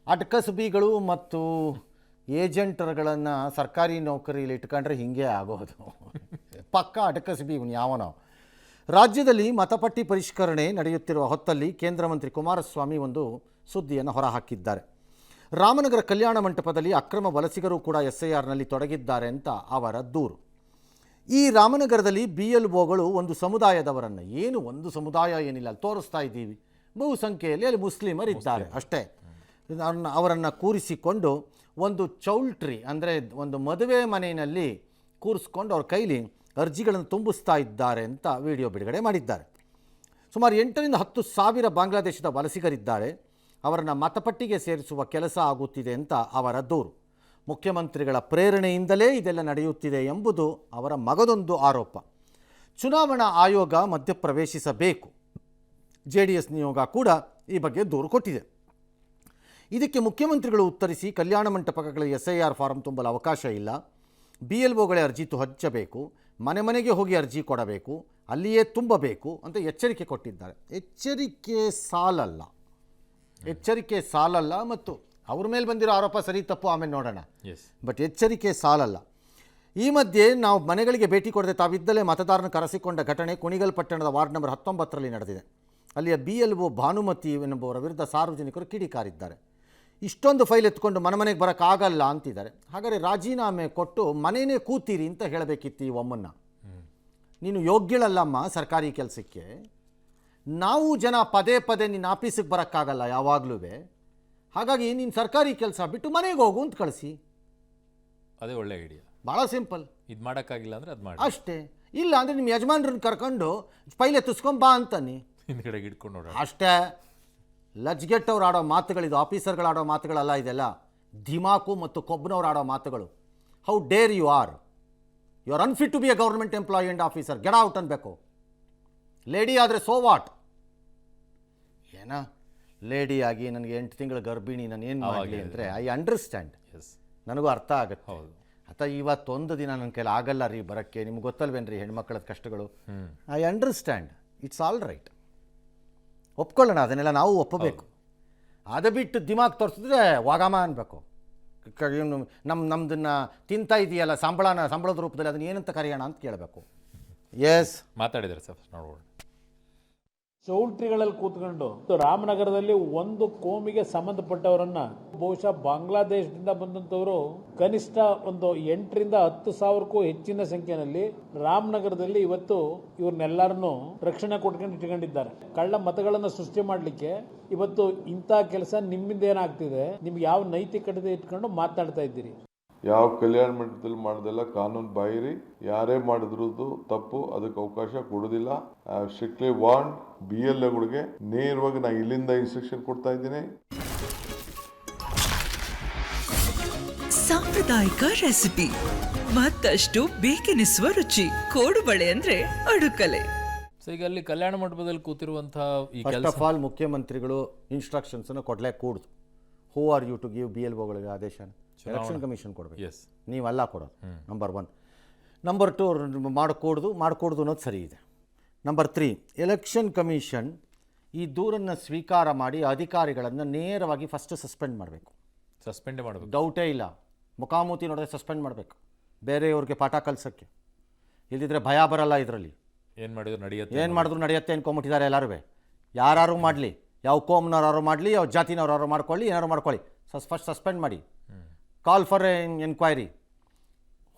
ಅಟ್ಕಸಬಿಗಳು ಮತ್ತು ಏಜೆಂಟರ್ಗಳನ್ನು ಸರ್ಕಾರಿ ನೌಕರಿಯಲ್ಲಿ ಇಟ್ಕೊಂಡ್ರೆ ಹಿಂಗೆ ಆಗೋದು. ಪಕ್ಕ ಅಟ್ಕಸಬಿ ಯಾವನೋ. ರಾಜ್ಯದಲ್ಲಿ ಮತಪಟ್ಟಿ ಪರಿಷ್ಕರಣೆ ನಡೆಯುತ್ತಿರುವ ಹೊತ್ತಲ್ಲಿ ಕೇಂದ್ರ ಮಂತ್ರಿ ಕುಮಾರಸ್ವಾಮಿ ಒಂದು ಸುದ್ದಿಯನ್ನು ಹೊರಹಾಕಿದ್ದಾರೆ. ರಾಮನಗರ ಕಲ್ಯಾಣ ಮಂಟಪದಲ್ಲಿ ಅಕ್ರಮ ವಲಸಿಗರು ಕೂಡ SIRನಲ್ಲಿ ತೊಡಗಿದ್ದಾರೆ ಅಂತ ಅವರ ದೂರು. ಈ ರಾಮನಗರದಲ್ಲಿ BLOಗಳು ಒಂದು ಸಮುದಾಯದವರನ್ನು, ಏನು ಒಂದು ಸಮುದಾಯ ಏನಿಲ್ಲ, ಅಲ್ಲಿ ತೋರಿಸ್ತಾ ಇದ್ದೀವಿ, ಬಹುಸಂಖ್ಯೆಯಲ್ಲಿ ಅಲ್ಲಿ ಮುಸ್ಲಿಮರಿದ್ದಾರೆ ಅಷ್ಟೇ, ಅವರನ್ನು ಕೂರಿಸಿಕೊಂಡು ಒಂದು ಚೌಲ್ಟ್ರಿ ಅಂದರೆ ಒಂದು ಮದುವೆ ಮನೆಯಲ್ಲಿ ಕೂರಿಸ್ಕೊಂಡು ಅವ್ರ ಕೈಲಿ ಅರ್ಜಿಗಳನ್ನು ತುಂಬಿಸ್ತಾ ಇದ್ದಾರೆ ಅಂತ ವಿಡಿಯೋ ಬಿಡುಗಡೆ ಮಾಡಿದ್ದಾರೆ. ಸುಮಾರು 8 ರಿಂದ 10 ಸಾವಿರ ಬಾಂಗ್ಲಾದೇಶದ ವಲಸಿಗರಿದ್ದಾರೆ, ಅವರನ್ನು ಮತಪಟ್ಟಿಗೆ ಸೇರಿಸುವ ಕೆಲಸ ಆಗುತ್ತಿದೆ ಅಂತ ಅವರ ದೂರು. ಮುಖ್ಯಮಂತ್ರಿಗಳ ಪ್ರೇರಣೆಯಿಂದಲೇ ಇದೆಲ್ಲ ನಡೆಯುತ್ತಿದೆ ಎಂಬುದು ಅವರ ಮಗದೊಂದು ಆರೋಪ. ಚುನಾವಣಾ ಆಯೋಗ ಮಧ್ಯಪ್ರವೇಶಿಸಬೇಕು. JDS ನಿಯೋಗ ಕೂಡ ಈ ಬಗ್ಗೆ ದೂರು ಕೊಟ್ಟಿದೆ. ಇದಕ್ಕೆ ಮುಖ್ಯಮಂತ್ರಿಗಳು ಉತ್ತರಿಸಿ, ಕಲ್ಯಾಣ ಮಂಟಪಗಳಲ್ಲಿ SIR ಫಾರಂ ತುಂಬಲು ಅವಕಾಶ ಇಲ್ಲ, BLOಗಳೇ ಅರ್ಜಿ ಹಂಚಬೇಕು, ಮನೆ ಮನೆಗೆ ಹೋಗಿ ಅರ್ಜಿ ಕೊಡಬೇಕು, ಅಲ್ಲಿಯೇ ತುಂಬಬೇಕು ಅಂತ ಎಚ್ಚರಿಕೆ ಕೊಟ್ಟಿದ್ದಾರೆ. ಎಚ್ಚರಿಕೆ ಸಾಲಲ್ಲ ಮತ್ತು ಅವ್ರ ಮೇಲೆ ಬಂದಿರೋ ಆರೋಪ ಸರಿ ತಪ್ಪು ಆಮೇಲೆ ನೋಡೋಣ, ಬಟ್ ಎಚ್ಚರಿಕೆ ಸಾಲಲ್ಲ. ಈ ಮಧ್ಯೆ ನಾವು ಮನೆಗಳಿಗೆ ಭೇಟಿ ಕೊಡದೆ ತಾವಿದ್ದಲೇ ಮತದಾರನ ಕರೆಸಿಕೊಂಡ ಘಟನೆ ಕುಣಿಗಲ್ ಪಟ್ಟಣದ ವಾರ್ಡ್ ನಂಬರ್ 19ರಲ್ಲಿ ನಡೆದಿದೆ. ಅಲ್ಲಿಯ BLO ಭಾನುಮತಿ ಎನ್ನುವವರ ವಿರುದ್ಧ ಸಾರ್ವಜನಿಕರು ಕಿಡಿಕಾರಿದ್ದಾರೆ. ಇಷ್ಟೊಂದು ಫೈಲ್ ಎತ್ಕೊಂಡು ಮನೆಗೆ ಬರೋಕ್ಕಾಗಲ್ಲ ಅಂತಿದ್ದಾರೆ. ಹಾಗಾದರೆ ರಾಜೀನಾಮೆ ಕೊಟ್ಟು ಮನೆಯೇ ಕೂತೀರಿ ಅಂತ ಹೇಳಬೇಕಿತ್ತು ಈ ಒಮ್ಮನ್ನು. ನೀನು ಯೋಗ್ಯಳಲ್ಲಮ್ಮ ಸರ್ಕಾರಿ ಕೆಲಸಕ್ಕೆ, ನಾವು ಜನ ಪದೇ ಪದೇ ನಿನ್ನ ಆಫೀಸಿಗೆ ಬರೋಕ್ಕಾಗಲ್ಲ ಯಾವಾಗಲೂ, ಹಾಗಾಗಿ ನೀನು ಸರ್ಕಾರಿ ಕೆಲಸ ಬಿಟ್ಟು ಮನೆಗೆ ಹೋಗು ಅಂತ ಕಳಿಸಿ. ಅದೇ ಒಳ್ಳೆ ಐಡಿಯಾ. ಭಾಳ ಸಿಂಪಲ್. ಇದು ಮಾಡೋಕ್ಕಾಗಿಲ್ಲ ಅಂದರೆ ಅದು ಮಾಡಿ ಅಷ್ಟೇ. ಇಲ್ಲ ಅಂದರೆ ನಿಮ್ಮ ಯಜಮಾನ್ರನ್ನ ಕರ್ಕೊಂಡು ಫೈಲ್ ಎತ್ತಿಸ್ಕೊಂಬಾ ಅಂತಾನೆ ಹಿಂದ್ಗಡೆಗೆ ಇಟ್ಕೊಂಡು ನೋಡೋಣ ಅಷ್ಟೇ. ಲಜ್ಗೆಟ್ಟವ್ರು ಆಡೋ ಮಾತುಗಳಿದು, ಆಫೀಸರ್ಗಳು ಆಡೋ ಮಾತುಗಳಲ್ಲ ಇದೆಲ್ಲ. ಧಿಮಾಕು ಮತ್ತು ಕೊಬ್ಬನವ್ರು ಆಡೋ ಮಾತುಗಳು. How dare you are unfit to be a government employee and officer, get out ಅನ್ಬೇಕು. ಲೇಡಿ ಆದರೆ ಸೋ ವಾಟ್, ಏನ ಲೇಡಿ ಆಗಿ ನನಗೆ 8 ತಿಂಗಳ ಗರ್ಭಿಣಿ, ನಾನು ಏನು ಮಾಡಲಿ ಅಂದರೆ ಐ ಅಂಡರ್ಸ್ಟ್ಯಾಂಡ್, ನನಗೂ ಅರ್ಥ ಆಗುತ್ತೆ. ಹೌದು. ಅಥವಾ ಇವತ್ತೊಂದು ದಿನ ನನ್ನ ಕೈಲಿ ಆಗಲ್ಲ ರೀ ಬರೋಕ್ಕೆ, ನಿಮ್ಗೆ ಗೊತ್ತಲ್ವೇನ್ರಿ ಹೆಣ್ಮಕ್ಳದ ಕಷ್ಟಗಳು. I understand, it's all right, ಒಪ್ಕೊಳ್ಳೋಣ, ಅದನ್ನೆಲ್ಲ ನಾವು ಒಪ್ಪಬೇಕು. ಅದು ಬಿಟ್ಟು ದಿಮಾಗ್ ತೋರಿಸಿದ್ರೆ ವಾಗಮ ಅನ್ಬೇಕು. ನಮ್ದನ್ನು ತಿಂತಾ ಇದೆಯಲ್ಲ ಸಂಬಳದ ರೂಪದಲ್ಲಿ, ಅದನ್ನ ಏನಂತ ಕರೆಯೋಣ ಅಂತ ಕೇಳಬೇಕು. ಎಸ್ ಮಾತಾಡಿದ್ದಾರೆ ಸರ್, ನೋಡೋಣ. ಚೌಲ್ಟ್ರಿಗಳಲ್ಲಿ ಕೂತ್ಕೊಂಡು ರಾಮನಗರದಲ್ಲಿ ಒಂದು ಕೋಮಿಗೆ ಸಂಬಂಧಪಟ್ಟವರನ್ನ, ಬಹುಶಃ ಬಾಂಗ್ಲಾದೇಶದಿಂದ ಬಂದಂತವರು ಕನಿಷ್ಠ ಒಂದು 8 ರಿಂದ 10 ಸಾವಿರಕ್ಕೂ ಹೆಚ್ಚಿನ ಸಂಖ್ಯೆಯಲ್ಲಿ ರಾಮನಗರದಲ್ಲಿ ಇವತ್ತು ಇವ್ರನ್ನೆಲ್ಲರನ್ನು ರಕ್ಷಣೆ ಕೊಟ್ಕೊಂಡು ಇಟ್ಕೊಂಡಿದ್ದಾರೆ. ಕಳ್ಳ ಮತಗಳನ್ನು ಸೃಷ್ಟಿ ಮಾಡಲಿಕ್ಕೆ ಇವತ್ತು ಇಂಥ ಕೆಲಸ ನಿಮ್ಮಿಂದ ಏನಾಗ್ತಿದೆ, ನಿಮ್ಗೆ ಯಾವ ನೈತಿಕತೆ ಇಟ್ಕೊಂಡು ಮಾತನಾಡ್ತಾ ಇದ್ದೀರಿ? ಯಾವ ಕಲ್ಯಾಣ ಮಂಟಪದಲ್ಲಿ ಮಾಡೋದೆಲ್ಲ ಕಾನೂನು ಬಾಹಿರಿ, ಯಾರೇ ಮಾಡಿದ್ರದ್ದು ತಪ್ಪು, ಅದಕ್ಕೆ ಅವಕಾಶ ಕೊಡೋದಿಲ್ಲ. ಸ್ಟ್ರಿಕ್ಟ್ಲಿ ವಾರ್ನ್ BLOಗಳಿಗೆ ನೇರವಾಗಿ ನಾನು ಇಲ್ಲಿಂದ ಇನ್ಸ್ಟ್ರಕ್ಷನ್ ಕೊಡ್ತಾ ಇದ್ದೀನಿ. ಸಾಂಪ್ರದಾಯಿಕ ರೆಸಿಪಿ, ಮತ್ತಷ್ಟು ಬೇಕೆನಿಸುವ ರುಚಿ, ಕೋಡುಬಳೆ ಅಂದ್ರೆ ಅಡುಕಲೆ. ಸೊ ಈಗ ಅಲ್ಲಿ ಕಲ್ಯಾಣ ಮಂಟಪದಲ್ಲಿ ಕೂತಿರುವಂತಹ ಈ ಫಸ್ಟ್ ಆಫ್ ಆಲ್ ಮುಖ್ಯಮಂತ್ರಿಗಳು ಇನ್ಸ್ಟ್ರಕ್ಷನ್ಸನ್ನು ಕೊಡಲೇ ಕೂಡುದು. Who are you to give BLOಗಳಿಗೆ ಆದೇಶನ? ಎಲೆಕ್ಷನ್ ಕಮಿಷನ್ ಕೊಡಬೇಕು, ನೀವೆಲ್ಲ ಕೊಡೋದು. ನಂಬರ್ 1. ನಂಬರ್ 2 ಮಾಡಿಕೊಡ್ದು ಅನ್ನೋದು ಸರಿ ಇದೆ. ನಂಬರ್ 3, ಎಲೆಕ್ಷನ್ ಕಮಿಷನ್ ಈ ದೂರನ್ನು ಸ್ವೀಕಾರ ಮಾಡಿ ಅಧಿಕಾರಿಗಳನ್ನು ನೇರವಾಗಿ ಫಸ್ಟ್ ಸಸ್ಪೆಂಡ್ ಮಾಡಬೇಕು. ಸಸ್ಪೆಂಡೇ ಮಾಡಬೇಕು, ಡೌಟೇ ಇಲ್ಲ. ಮುಖಾಮುಖಿ ನೋಡಿದ್ರೆ ಸಸ್ಪೆಂಡ್ ಮಾಡಬೇಕು, ಬೇರೆಯವ್ರಿಗೆ ಪಾಠ ಕಲಿಸೋಕ್ಕೆ. ಇಲ್ದಿದ್ರೆ ಭಯ ಬರಲ್ಲ ಇದರಲ್ಲಿ. ಏನು ಮಾಡಿದ್ರು ನಡೆಯುತ್ತೆ ಅನ್ಕೊಂಬಿಟ್ಟಿದ್ದಾರೆ ಎಲ್ಲರೂ. ಯಾರು ಮಾಡಲಿ, ಯಾವ ಕೋಮ್ನವ್ರು ಮಾಡಲಿ, ಯಾವ ಜಾತಿನವ್ರು ಮಾಡ್ಕೊಳ್ಳಿ, ಏನಾರು ಮಾಡ್ಕೊಳ್ಳಿ, ಫಸ್ಟ್ ಸಸ್ಪೆಂಡ್ ಮಾಡಿ. Call for enquiry,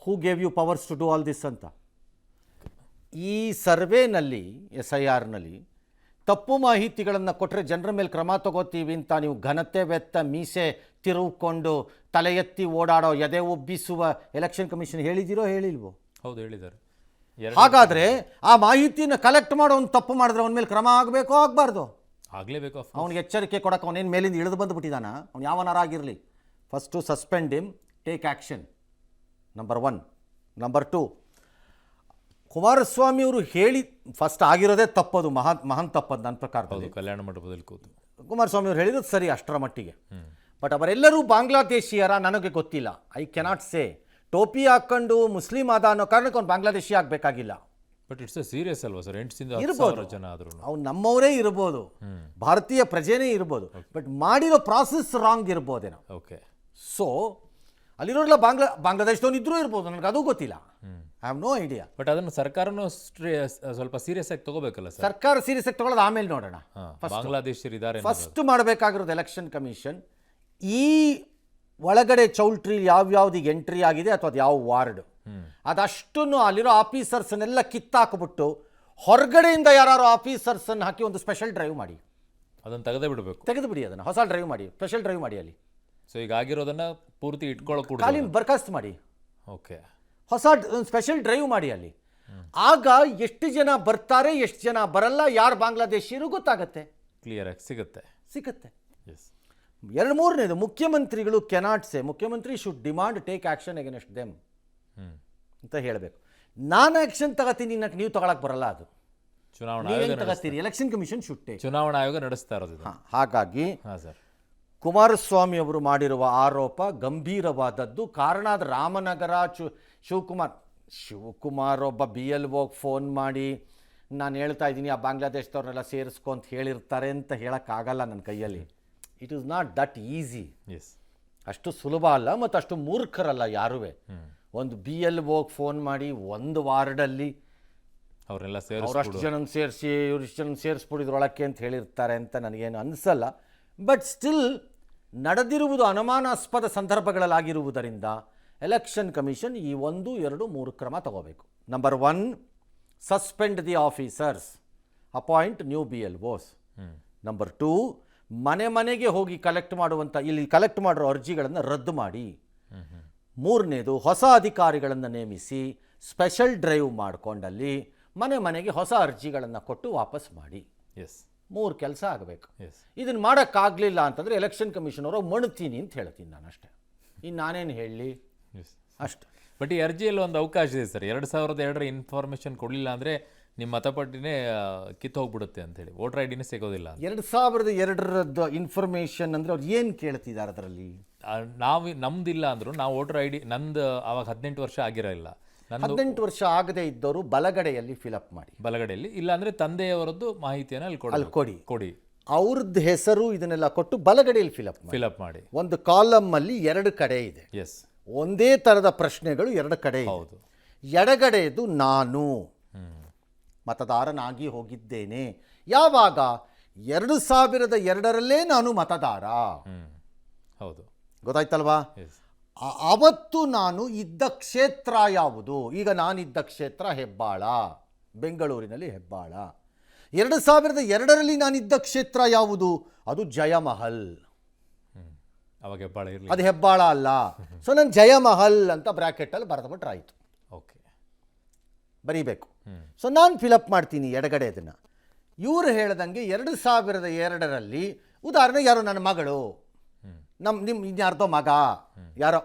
who gave you powers to do all this ಅಂತ. ಈ ಸರ್ವೇನಲ್ಲಿ SIRನಲ್ಲಿ ತಪ್ಪು ಮಾಹಿತಿಗಳನ್ನು ಕೊಟ್ಟರೆ ಜನರ ಮೇಲೆ ಕ್ರಮ ತಗೋತೀವಿ ಅಂತ ನೀವು ಘನತೆ ವೆತ್ತ ಮೀಸೆ ತಿರುಗಿಕೊಂಡು ತಲೆ ಎತ್ತಿ ಓಡಾಡೋ, ಎದೆ ಉಬ್ಬಿಸುವ ಎಲೆಕ್ಷನ್ ಕಮಿಷನ್ ಹೇಳಿದಿರೋ ಹೇಳಿಲ್ವೋ? ಹೌದು, ಹೇಳಿದ್ದಾರೆ. ಹಾಗಾದರೆ ಆ ಮಾಹಿತಿಯನ್ನು ಕಲೆಕ್ಟ್ ಮಾಡೋ ಒಂದು ತಪ್ಪು ಮಾಡಿದ್ರೆ ಅವನ ಮೇಲೆ ಕ್ರಮ ಆಗಬೇಕೋ ಆಗಬಾರ್ದು? ಆಗಲೇಬೇಕು. ಅವನಿಗೆ ಎಚ್ಚರಿಕೆ ಕೊಡೋಕೆ ಅವನೇನು ಮೇಲಿಂದ ಇಳಿದು ಬಂದುಬಿಟ್ಟಿದ್ದಾನ, ಅವ್ನು ಯಾವನಾರಾಗಿರಲಿ. First suspend him, take action, number 1. Number 2, Kumaraswamy ಅವರು ಹೇಳಿ ಫಸ್ಟ್ ಆಗಿರೋದೇ ತಪ್ಪದು, ಮಹಾನ್ ತಪ್ಪದು ನನ್ನ ಪ್ರಕಾರದಲ್ಲಿ. ಕಲ್ಯಾಣ ಮಂಟಪದಲ್ಲಿ ಕೂತು ಕುಮಾರಸ್ವಾಮಿ ಅವರು ಹೇಳಿರೋದು ಸರಿ ಅಷ್ಟರ ಮಟ್ಟಿಗೆ. ಬಟ್ ಅವರೆಲ್ಲರೂ ಬಾಂಗ್ಲಾದೇಶಿಯರ ನನಗೆ ಗೊತ್ತಿಲ್ಲ. I cannot say. ಟೋಪಿ ಹಾಕ್ಕೊಂಡು ಮುಸ್ಲಿಂ ಆದ ಅನ್ನೋ ಕಾರಣಕ್ಕೆ ಅವ್ನು ಬಾಂಗ್ಲಾದೇಶಿ ಆಗಬೇಕಾಗಿಲ್ಲ. ಬಟ್ ಇಟ್ಸ್ ಸೀರಿಯಸ್ ಅಲ್ವಾ ಸರ್? 8,000 ಇರ್ಬೋದು. ಜನ ಆದ್ರೂ ಅವ್ನು ನಮ್ಮವರೇ ಇರ್ಬೋದು, ಭಾರತೀಯ ಪ್ರಜೆನೇ ಇರ್ಬೋದು, ಬಟ್ ಮಾಡಿರೋ ಪ್ರಾಸೆಸ್ ರಾಂಗ್ ಇರ್ಬೋದೇನೋ. ಓಕೆ. ಸೊ ಅಲ್ಲಿರೋಲ್ಲ ಬಾಂಗ್ಲಾದೇಶದವನು ಇದ್ರೂ ಇರ್ಬೋದು, ನನಗೆ ಅದು ಗೊತ್ತಿಲ್ಲ. I have no idea. But ಅದನ್ನು ಸರ್ಕಾರನೂ ಸ್ವಲ್ಪ ಸೀರಿಯಸ್ ಆಗಿ ತಗೋಬೇಕಲ್ಲ ಸರ್? ಸರ್ಕಾರ ಸೀರಿಯಸ್ ಆಗಿ ತಗೊಳ್ಳೋದು ಆಮೇಲೆ ನೋಡೋಣ. ಬಾಂಗ್ಲಾದೇಶರು ಇದ್ದಾರೆ. ಫಸ್ಟ್ ಮಾಡಬೇಕಾಗಿರೋದು ಎಲೆಕ್ಷನ್ ಕಮಿಷನ್ ಈ ಒಳಗಡೆ ಚೌಲ್ಟ್ರಿ ಯಾವ್ಯಾವ್ದು ಈಗ ಎಂಟ್ರಿ ಆಗಿದೆ ಅಥವಾ ಅದು ಯಾವ ವಾರ್ಡ್ ಅದಷ್ಟನ್ನು ಅಲ್ಲಿರೋ ಆಫೀಸರ್ಸನ್ನೆಲ್ಲ ಕಿತ್ತಾಕ್ಬಿಟ್ಟು ಹೊರಗಡೆಯಿಂದ ಯಾರು ಆಫೀಸರ್ಸನ್ನು ಹಾಕಿ ಒಂದು ಸ್ಪೆಷಲ್ ಡ್ರೈವ್ ಮಾಡಿ ಅದನ್ನು ತೆಗೆದೇ ಬಿಡಬೇಕು. ತೆಗೆದು ಬಿಡಿ, ಅದನ್ನು ಹೊಸ ಡ್ರೈವ್ ಮಾಡಿ, ಸ್ಪೆಷಲ್ ಡ್ರೈವ್ ಮಾಡಿ. ಅಲ್ಲಿ ಸೊ ಈಗ ಆಗಿರೋದನ್ನ ಪೂರ್ತಿ ಇಟ್ಕೊಳ್ಳೋಕೆ ಖಾಲಿ ಬರ್ಖಾಸ್ತು ಮಾಡಿ, ಓಕೆ, ಹೊಸ ಸ್ಪೆಷಲ್ ಡ್ರೈವ್ ಮಾಡಿ ಅಲ್ಲಿ. ಆಗ ಎಷ್ಟು ಜನ ಬರ್ತಾರೆ, ಎಷ್ಟು ಜನ ಬರಲ್ಲ, ಯಾರು ಬಾಂಗ್ಲಾದೇಶಿಯರು ಗೊತ್ತಾಗತ್ತೆ, ಕ್ಲಿಯರ್ ಆಗಿ ಸಿಗುತ್ತೆ. ಎಸ್. ಮೂರನೇದು ಮುಖ್ಯಮಂತ್ರಿಗಳು ಮುಖ್ಯಮಂತ್ರಿ should demand take action against them ಅಂತ ಹೇಳಬೇಕು. ನಾನು ಆಕ್ಷನ್ ತಗೋತೀನಿ, ನೀವು ತಗೊಳಕ್ ಬರಲ್ಲ, ಅದು ಚುನಾವಣಾ ತಗೋತೀರಿ. Election commission should take. ಚುನಾವಣಾ ಆಯೋಗ ನಡೆಸ್ತಾ ಇರೋದು. ಹಾಗಾಗಿ ಸರ್, ಕುಮಾರಸ್ವಾಮಿ ಅವರು ಮಾಡಿರುವ ಆರೋಪ ಗಂಭೀರವಾದದ್ದು. ಕಾರಣ ಅದು ರಾಮನಗರ ಶಿವಕುಮಾರ್ ಒಬ್ಬ BLO ಫೋನ್ ಮಾಡಿ ನಾನು ಹೇಳ್ತಾ ಇದ್ದೀನಿ ಆ ಬಾಂಗ್ಲಾದೇಶದವ್ರನ್ನೆಲ್ಲ ಸೇರಿಸ್ಕೊ ಅಂತ ಹೇಳಿರ್ತಾರೆ ಅಂತ ಹೇಳೋಕ್ಕಾಗಲ್ಲ ನನ್ನ ಕೈಯಲ್ಲಿ. It is not that easy. Yes, ಅಷ್ಟು ಸುಲಭ ಅಲ್ಲ ಮತ್ತು ಅಷ್ಟು ಮೂರ್ಖರಲ್ಲ ಯಾರೂ. ಒಂದು BLO ಫೋನ್ ಮಾಡಿ ಒಂದು ವಾರ್ಡಲ್ಲಿ ಅವರೆಲ್ಲ ಅವರಷ್ಟು ಜನ ಸೇರಿಸಿ ಇವ್ರಿಷ್ಟು ಜನ ಸೇರಿಸ್ಬಿಡಿದ್ರೊಳಕ್ಕೆ ಅಂತ ಹೇಳಿರ್ತಾರೆ ಅಂತ ನನಗೇನು ಅನಿಸಲ್ಲ. ಬಟ್ ಸ್ಟಿಲ್ ನಡೆದಿರುವುದು ಅನುಮಾನಾಸ್ಪದ ಸಂದರ್ಭಗಳಲ್ಲಾಗಿರುವುದರಿಂದ ಎಲೆಕ್ಷನ್ ಕಮಿಷನ್ ಈ 1, 2, 3 ಕ್ರಮ ತಗೋಬೇಕು. Number 1, suspend the officers, appoint new BLOs. Number 2, ಮನೆಗೆ ಹೋಗಿ ಇಲ್ಲಿ ಕಲೆಕ್ಟ್ ಮಾಡಿರೋ ಅರ್ಜಿಗಳನ್ನು ರದ್ದು ಮಾಡಿ. ಮೂರನೇದು, ಹೊಸ ಅಧಿಕಾರಿಗಳನ್ನು ನೇಮಿಸಿ ಸ್ಪೆಷಲ್ ಡ್ರೈವ್ ಮಾಡಿಕೊಂಡಲ್ಲಿ ಮನೆಗೆ ಹೊಸ ಅರ್ಜಿಗಳನ್ನು ಕೊಟ್ಟು ವಾಪಸ್ ಮಾಡಿ. ಎಸ್, 3 ಕೆಲಸ ಆಗಬೇಕು. ಇದನ್ನು ಮಾಡೋಕ್ಕಾಗಲಿಲ್ಲ ಅಂತಂದರೆ ಎಲೆಕ್ಷನ್ ಕಮಿಷನ್ ಅವರು ಮಣ್ತೀನಿ ಅಂತ ಹೇಳ್ತೀನಿ ನಾನು ಅಷ್ಟೇ. ಇನ್ನು ನಾನೇನು ಹೇಳಲಿ ಅಷ್ಟೆ. ಬಟ್ ಈ ಅರ್ಜಿಯಲ್ಲಿ ಒಂದು ಅವಕಾಶ ಇದೆ ಸರ್. 2002ರ ಇನ್ಫಾರ್ಮೇಷನ್ ಕೊಡಲಿಲ್ಲ ಅಂದರೆ ನಿಮ್ಮ ಮತಪಟ್ಟಿನೇ ಕಿತ್ತು ಹೋಗ್ಬಿಡುತ್ತೆ ಅಂತೇಳಿ, ವೋಟರ್ ಐಡಿನೇ ಸಿಗೋದಿಲ್ಲ. 2002ರದ್ದು ಇನ್ಫಾರ್ಮೇಷನ್ ಅಂದರೆ ಅವ್ರು ಏನು ಕೇಳ್ತಿದ್ದಾರೆ ಅದರಲ್ಲಿ? ನಮ್ದಿಲ್ಲ ಅಂದರು, ನಾವು ವೋಟರ್ ಐಡಿ ನಂದು ಆವಾಗ 18 ವರ್ಷ ಆಗಿರಲಿಲ್ಲ. 18 ವರ್ಷ ಆಗದೆ ಇದ್ದವರು ಬಲಗಡೆಯಲ್ಲಿ ಫಿಲಪ್ ಮಾಡಿ, ಬಲಗಡೆಯಲ್ಲಿ, ಇಲ್ಲಾಂದರೆ ತಂದೆಯವರದ್ದು ಮಾಹಿತಿಯನ್ನು ಅಲ್ಲಿ ಕೊಡಿ. ಅವ್ರದ್ದು ಹೆಸರು ಇದನ್ನೆಲ್ಲ ಕೊಟ್ಟು ಬಲಗಡೆಯಲ್ಲಿ ಫಿಲಪ್ ಮಾಡಿ. ಒಂದು ಕಾಲಮಲ್ಲಿ 2 ಕಡೆ ಇದೆ. ಎಸ್, ಒಂದೇ ಥರದ ಪ್ರಶ್ನೆಗಳು 2 ಕಡೆ. ಹೌದು. ಎಡಗಡೆಯದು ನಾನು ಮತದಾರನಾಗಿ ಹೋಗಿದ್ದೇನೆ. ಯಾವಾಗ? 2002ರಲ್ಲೇ ನಾನು ಮತದಾರ. ಹೌದು, ಗೊತ್ತಾಯ್ತಲ್ವಾ? ಅವತ್ತು ನಾನು ಇದ್ದ ಕ್ಷೇತ್ರ ಯಾವುದು? ಈಗ ನಾನಿದ್ದ ಕ್ಷೇತ್ರ ಹೆಬ್ಬಾಳ, ಬೆಂಗಳೂರಿನಲ್ಲಿ ಹೆಬ್ಬಾಳ. 2002ರಲ್ಲಿ ನಾನಿದ್ದ ಕ್ಷೇತ್ರ ಯಾವುದು? ಅದು ಜಯಮಹಲ್. ಅವಾಗ ಹೆಬ್ಬಾಳ ಇರಲಿ, ಅದು ಹೆಬ್ಬಾಳ ಅಲ್ಲ. ಸೊ ನಾನು ಜಯಮಹಲ್ ಅಂತ ಬ್ರ್ಯಾಕೆಟಲ್ಲಿ ಬರೆದ್ಬಿಟ್ರೆ ಆಯಿತು. ಓಕೆ, ಬರೀಬೇಕು. ಸೊ ನಾನು ಫಿಲಪ್ ಮಾಡ್ತೀನಿ ಎಡಗಡೆ ಅದನ್ನು. ಇವರು ಹೇಳ್ದಂಗೆ 2002ರಲ್ಲಿ ಉದಾಹರಣೆ ಯಾರೋ ನನ್ನ ಮಗಳು, ಇನ್ಯಾರ್ದೋ ಮಗ ಯಾರೋ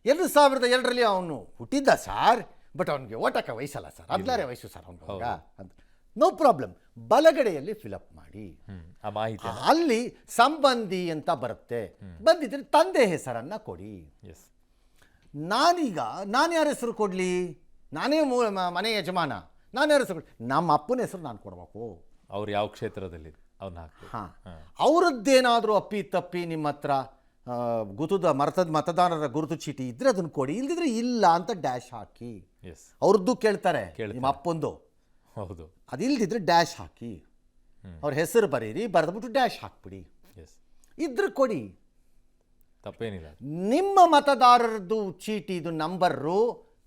2002ರಲ್ಲಿ ಅವನು ಹುಟ್ಟಿದ್ದ ಸರ್, ಬಟ್ ಅವನಿಗೆ ಓಟಕ್ಕೆ ವಯಸ್ಸಲ್ಲ ಸರ್, 16 ವಯಸ್ಸು ಸರ್ ಅವನು ಅಂತ. ನೋ ಪ್ರಾಬ್ಲಮ್, ಬಲಗಡೆಯಲ್ಲಿ ಫಿಲಪ್ ಮಾಡಿ. ಅಲ್ಲಿ ಸಂಬಂಧಿ ಅಂತ ಬರುತ್ತೆ, ಬಂದಿದ್ರೆ ತಂದೆ ಹೆಸರನ್ನು ಕೊಡಿ. ನಾನು ಯಾರ ಹೆಸರು ಕೊಡಲಿ? ನಾನೇ ಮನೆ ಯಜಮಾನ, ನಾನು ಯಾರ ಹೆಸರು ಕೊಡಿ? ನಮ್ಮ ಅಪ್ಪನ ಹೆಸರು ನಾನು ಕೊಡಬೇಕು. ಅವ್ರು ಯಾವ ಕ್ಷೇತ್ರದಲ್ಲಿ ಅವನ್ನ ಅವರದ್ದೇನಾದರೂ ಅಪ್ಪಿ ತಪ್ಪಿ ನಿಮ್ಮ ಹತ್ರ ಮತದಾರರ ಗುರುತು ಚೀಟಿ ಇದ್ರೆ ಅದನ್ನು ಕೊಡಿ, ಇಲ್ದಿದ್ರೆ ಇಲ್ಲ ಅಂತ ಡ್ಯಾಶ್ ಹಾಕಿ. ಅವ್ರದ್ದು ಕೇಳ್ತಾರೆ, ನಿಮ್ಮ ಅಪ್ಪಂದು. ಹೌದು, ಅದಿಲ್ದಿದ್ರೆ ಡ್ಯಾಶ್ ಹಾಕಿ, ಅವ್ರ ಹೆಸರು ಬರೀರಿ, ಬರೆದ್ಬಿಟ್ಟು ಡ್ಯಾಶ್ ಹಾಕ್ಬಿಡಿ. ಇದ್ರೆ ಕೊಡಿ, ತಪ್ಪೇನಿಲ್ಲ. ನಿಮ್ಮ ಮತದಾರರದ್ದು ಚೀಟಿದು ನಂಬರು